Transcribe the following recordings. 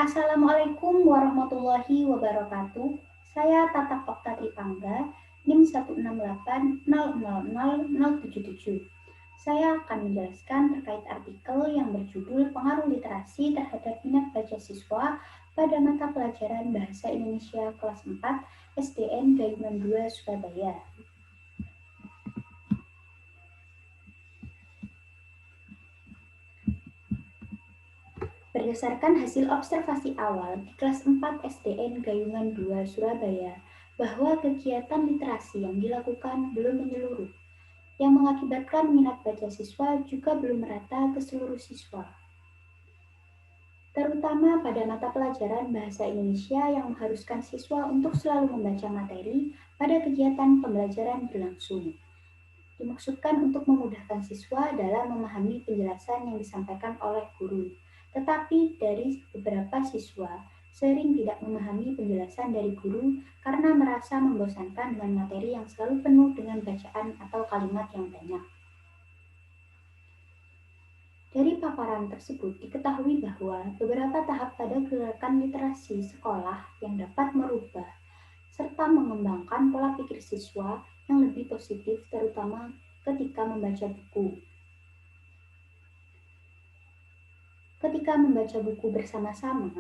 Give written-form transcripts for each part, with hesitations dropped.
Assalamualaikum warahmatullahi wabarakatuh. Saya Tata Okta Tripangga, NIM 168000077. Saya akan menjelaskan terkait artikel yang berjudul Pengaruh Literasi Terhadap Minat Baca Siswa pada Mata Pelajaran Bahasa Indonesia kelas 4 SDN Gayungan 2 Surabaya. Berdasarkan hasil observasi awal di kelas 4 SDN Gayungan 2 Surabaya, bahwa kegiatan literasi yang dilakukan belum menyeluruh, yang mengakibatkan minat baca siswa juga belum merata ke seluruh siswa. Terutama pada mata pelajaran Bahasa Indonesia yang mengharuskan siswa untuk selalu membaca materi pada kegiatan pembelajaran berlangsung. Dimaksudkan untuk memudahkan siswa dalam memahami penjelasan yang disampaikan oleh guru. Tetapi dari beberapa siswa sering tidak memahami penjelasan dari guru karena merasa membosankan dengan materi yang selalu penuh dengan bacaan atau kalimat yang banyak. Dari paparan tersebut diketahui bahwa beberapa tahap pada gerakan literasi sekolah yang dapat merubah serta mengembangkan pola pikir siswa yang lebih positif terutama ketika membaca buku. Ketika membaca buku bersama-sama,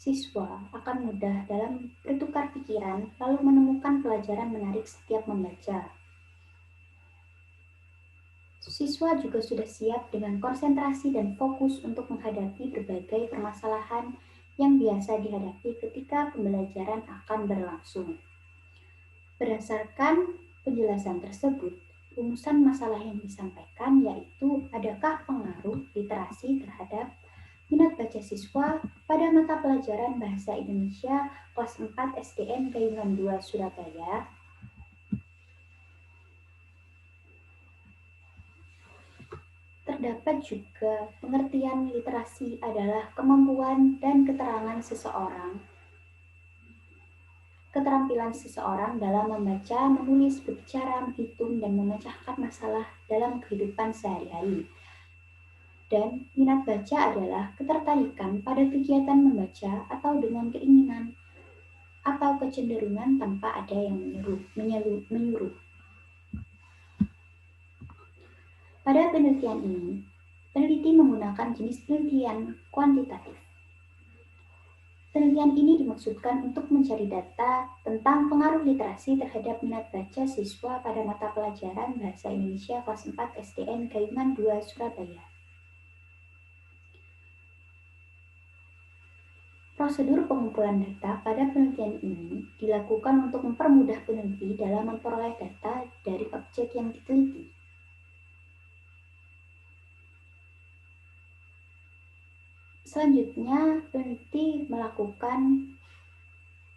siswa akan mudah dalam bertukar pikiran lalu menemukan pelajaran menarik setiap membaca. Siswa juga sudah siap dengan konsentrasi dan fokus untuk menghadapi berbagai permasalahan yang biasa dihadapi ketika pembelajaran akan berlangsung. Berdasarkan penjelasan tersebut, rumusan masalah yang disampaikan yaitu adakah pengaruh literasi terhadap minat baca siswa pada mata pelajaran Bahasa Indonesia kelas 4 SDN Gayungan 2 Surabaya. Terdapat juga pengertian literasi adalah kemampuan dan keterampilan seseorang dalam membaca, menulis, berbicara, menghitung, dan memecahkan masalah dalam kehidupan sehari-hari. Dan minat baca adalah ketertarikan pada kegiatan membaca atau dengan keinginan atau kecenderungan tanpa ada yang menyuruh. Pada penelitian ini, peneliti menggunakan jenis penelitian kuantitatif. Penelitian ini dimaksudkan untuk mencari data tentang pengaruh literasi terhadap minat baca siswa pada mata pelajaran Bahasa Indonesia kelas 4 SDN Gayungan 2 Surabaya. Prosedur pengumpulan data pada penelitian ini dilakukan untuk mempermudah peneliti dalam memperoleh data dari objek yang diteliti. Selanjutnya, peneliti melakukan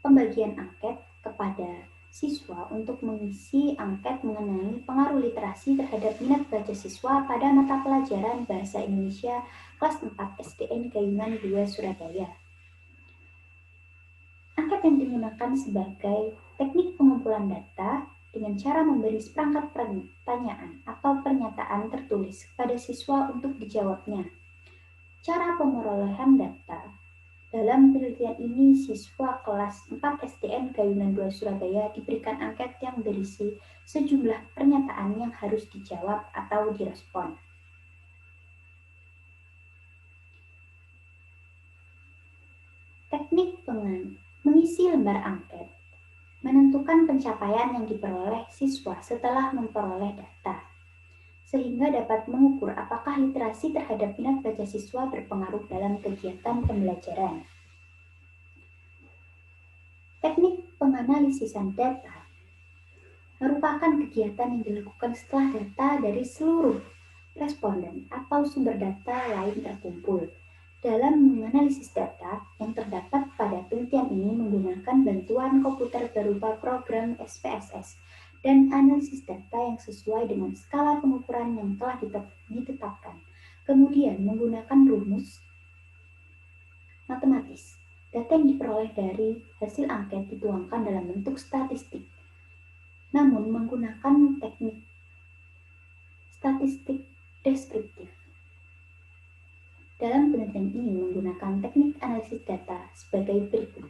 pembagian angket kepada siswa untuk mengisi angket mengenai pengaruh literasi terhadap minat baca siswa pada mata pelajaran Bahasa Indonesia kelas 4 SDN Gayungan 2 Surabaya. Angket yang digunakan sebagai teknik pengumpulan data dengan cara memberi seperangkat pertanyaan atau pernyataan tertulis kepada siswa untuk dijawabnya. Cara pemerolehan data. Dalam penelitian ini, siswa kelas 4 SDN Gayungan 2 Surabaya diberikan angket yang berisi sejumlah pernyataan yang harus dijawab atau direspon. Teknik mengisi lembar angket menentukan pencapaian yang diperoleh siswa setelah memperoleh data, sehingga dapat mengukur apakah literasi terhadap minat baca siswa berpengaruh dalam kegiatan pembelajaran. Teknik penganalisisan data merupakan kegiatan yang dilakukan setelah data dari seluruh responden atau sumber data lain terkumpul. Dalam menganalisis data yang terdapat pada penelitian ini menggunakan bantuan komputer berupa program SPSS dan analisis data yang sesuai dengan skala pengukuran yang telah ditetapkan. Kemudian menggunakan rumus matematis. Data yang diperoleh dari hasil angket dituangkan dalam bentuk statistik, namun menggunakan teknik statistik deskriptif. Dalam penelitian ini menggunakan teknik analisis data sebagai berikut.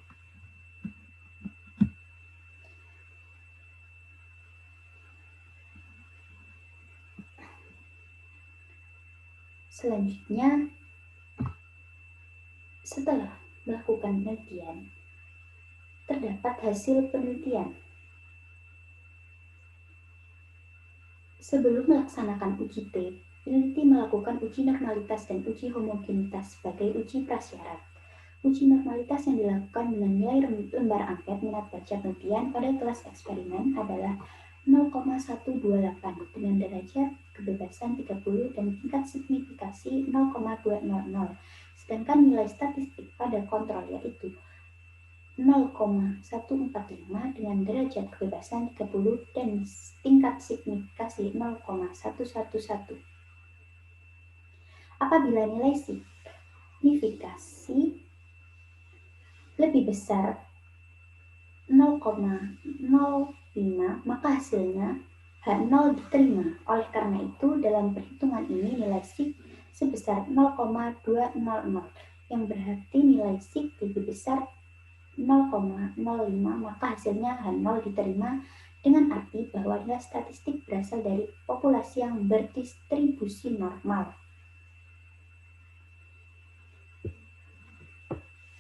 Selanjutnya, setelah melakukan penelitian, terdapat hasil penelitian. Sebelum melaksanakan uji T, peneliti melakukan uji normalitas dan uji homogenitas sebagai uji prasyarat. Uji normalitas yang dilakukan dengan nilai lembar angket minat baca penelitian pada kelas eksperimen adalah 0,128 dengan derajat kebebasan 30 dan tingkat signifikasi 0,200. Sedangkan nilai statistik pada kontrol yaitu 0,145 dengan derajat kebebasan 30 dan tingkat signifikasi 0,111. Apabila nilai signifikasi lebih besar 0,05, maka hasilnya H0 diterima. Oleh karena itu, dalam perhitungan ini nilai sig sebesar 0,200 yang berarti nilai sig lebih besar 0,05, maka hasilnya H0 diterima dengan arti bahwa nilai statistik berasal dari populasi yang berdistribusi normal.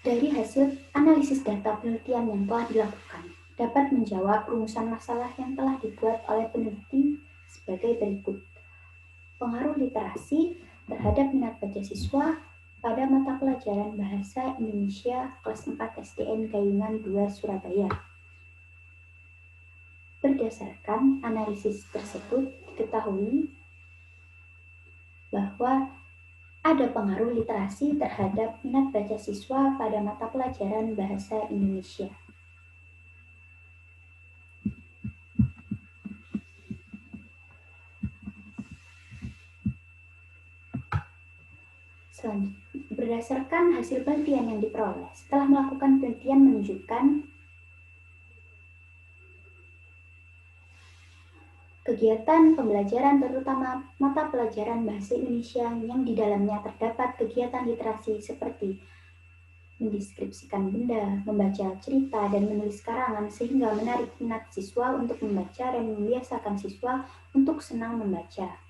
Dari hasil analisis data penelitian yang telah dilakukan, dapat menjawab rumusan masalah yang telah dibuat oleh peneliti sebagai berikut. Pengaruh literasi terhadap minat baca siswa pada mata pelajaran Bahasa Indonesia kelas 4 SDN Gayungan 2 Surabaya. Berdasarkan analisis tersebut, diketahui bahwa ada pengaruh literasi terhadap minat baca siswa pada mata pelajaran Bahasa Indonesia. Berdasarkan hasil penelitian yang diperoleh, setelah melakukan penelitian menunjukkan kegiatan pembelajaran terutama mata pelajaran Bahasa Indonesia yang di dalamnya terdapat kegiatan literasi seperti mendeskripsikan benda, membaca cerita, dan menulis karangan sehingga menarik minat siswa untuk membaca dan membiasakan siswa untuk senang membaca.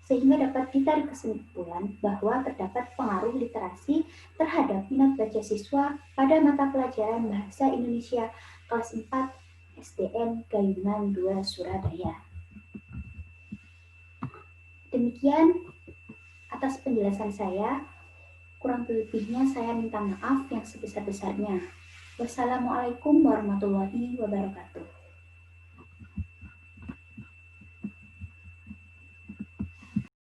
Sehingga dapat ditarik kesimpulan bahwa terdapat pengaruh literasi terhadap minat baca siswa pada mata pelajaran Bahasa Indonesia kelas 4 SDN Gayungan 2 Surabaya. Demikian atas penjelasan saya. Kurang lebihnya saya minta maaf yang sebesar-besarnya. Wassalamualaikum warahmatullahi wabarakatuh.